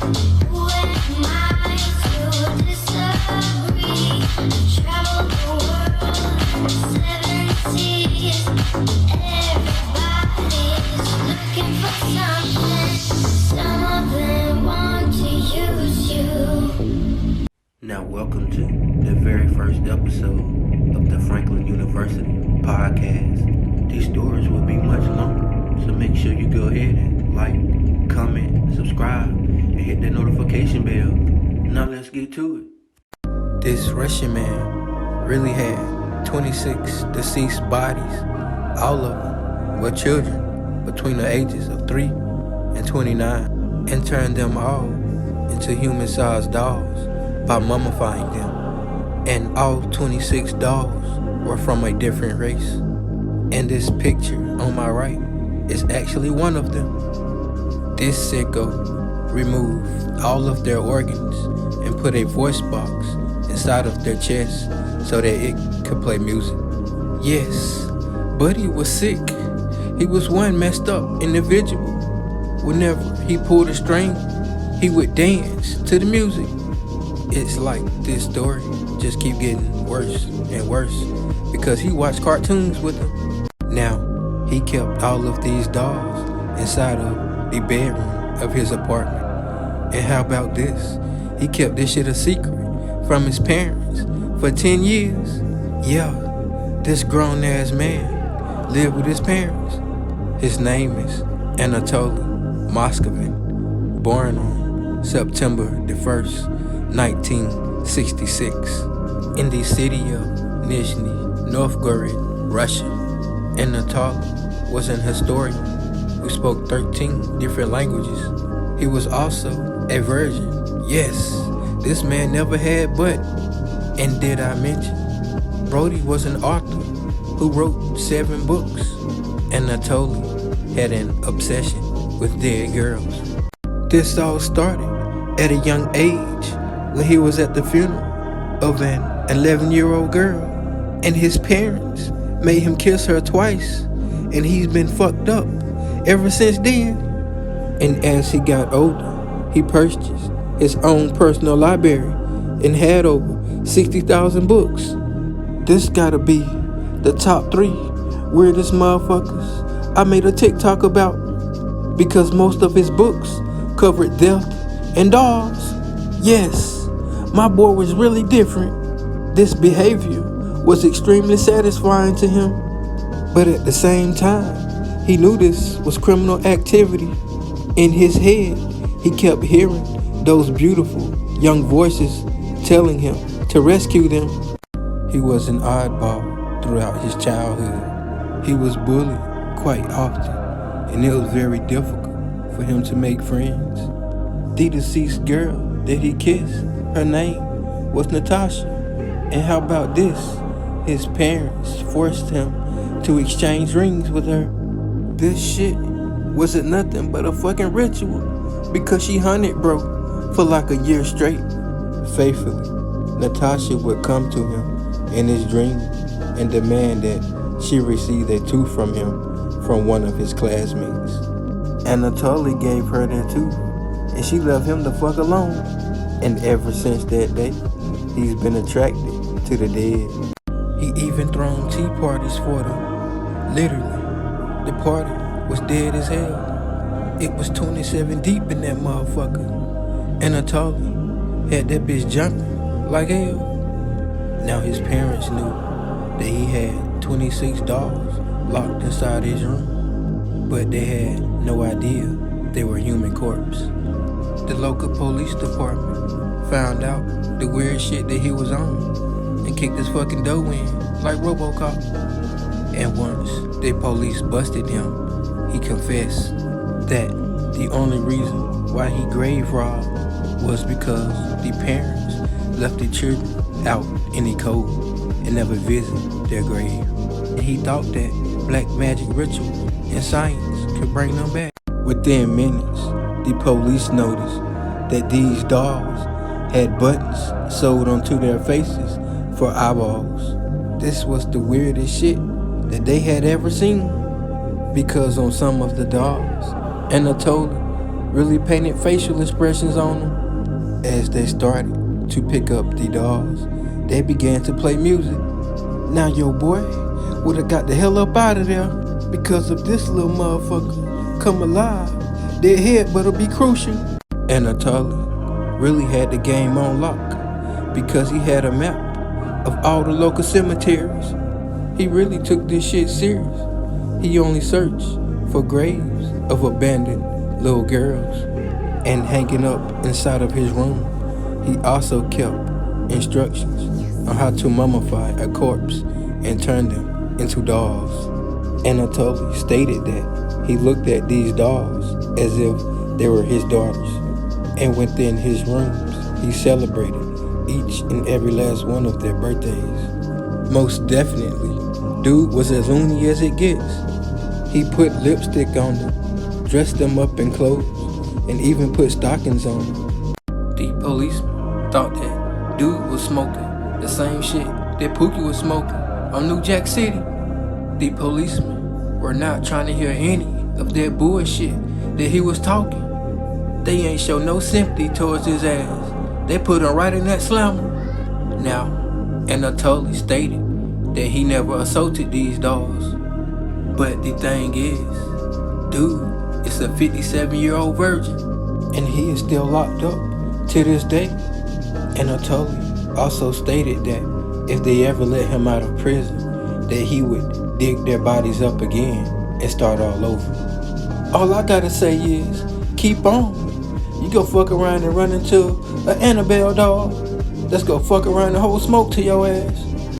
Now, welcome to the very first episode of the Franklin University podcast. These stories will be much longer, so make sure you go ahead and like, comment, subscribe, and hit that notification bell. Now let's get to it. This Russian man really had 26 deceased bodies. All of them were children between the ages of 3 and 29, and turned them all into human-sized dolls by mummifying them. And all 26 dolls were from a different race. And this picture on my right is actually one of them. This sicko removed all of their organs and put a voice box inside of their chest so that it could play music. Yes, Buddy was sick. He was one messed up individual. Whenever he pulled a string, he would dance to the music. It's like this story just keep getting worse and worse because he watched cartoons with them. Now, he kept all of these dolls inside of the bedroom of his apartment. And how about this? He kept this shit a secret from his parents for 10 years. Yeah, this grown-ass man lived with his parents. His name is Anatoli Moskvin, born on September the 1st, 1966, in the city of Nizhny Novgorod, Russia. Anatoli was an historian who spoke 13 different languages. He was also a virgin. Yes, this man never had butt. And did I mention, Brody was an author who wrote 7 books. Anatoli had an obsession with dead girls. This all started at a young age when he was at the funeral of an 11-year-old girl, and his parents made him kiss her twice, and he's been fucked up ever since then. And as he got older, he purchased his own personal library and had over 60,000 books. This gotta be the top 3 weirdest motherfuckers I made a TikTok about, because most of his books covered death and dolls. Yes, my boy was really different. This behavior was extremely satisfying to him, but at the same time, he knew this was criminal activity. In his head, he kept hearing those beautiful young voices telling him to rescue them. He was an oddball throughout his childhood. He was bullied quite often, and it was very difficult for him to make friends. The deceased girl that he kissed, her name was Natasha. And how about this? His parents forced him to exchange rings with her. This shit wasn't nothing but a fucking ritual, because she hunted bro for like a year straight. Faithfully, Natasha would come to him in his dreams and demand that she receive a tooth from him from one of his classmates. Anatoli gave her that tooth, and she left him the fuck alone. And ever since that day, he's been attracted to the dead. He even thrown tea parties for them. Literally, the party was dead as hell. It was 27 deep in that motherfucker. Anatoli had that bitch jumping like hell. Now his parents knew that he had 26 dolls locked inside his room, but they had no idea they were human corpses. The local police department found out the weird shit that he was on and kicked his fucking door in like RoboCop. And once the police busted him, he confessed that the only reason why he grave robbed was because the parents left the children out in the cold and never visited their grave. And he thought that black magic rituals and science could bring them back. Within minutes, the police noticed that these dolls had buttons sewed onto their faces for eyeballs. This was the weirdest shit that they had ever seen, because on some of the dolls, Anatoli really painted facial expressions on them. As they started to pick up the dolls, they began to play music. Now your boy would've got the hell up out of there because if this little motherfucker come alive, their head better be crucial. Anatoli really had the game on lock because he had a map of all the local cemeteries. He really took this shit serious. He only searched for graves of abandoned little girls, and hanging up inside of his room, he also kept instructions on how to mummify a corpse and turn them into dolls. Anatoli stated that he looked at these dolls as if they were his daughters, and within his rooms, he celebrated each and every last one of their birthdays. Most definitely, dude was as loony as it gets. He put lipstick on them, dressed them up in clothes, and even put stockings on them. The policeman thought that dude was smoking the same shit that Pookie was smoking on New Jack City. The policemen were not trying to hear any of that bullshit that he was talking. They ain't show no sympathy towards his ass. They put him right in that slammer. Now, Anatoli stated that he never assaulted these dolls. But the thing is, dude is a 57-year-old virgin, and he is still locked up to this day. Anatoli also stated that if they ever let him out of prison, that he would dig their bodies up again and start all over. All I gotta say is, keep on. You go fuck around and run into an Annabelle doll. Let's go fuck around and hold smoke to your ass.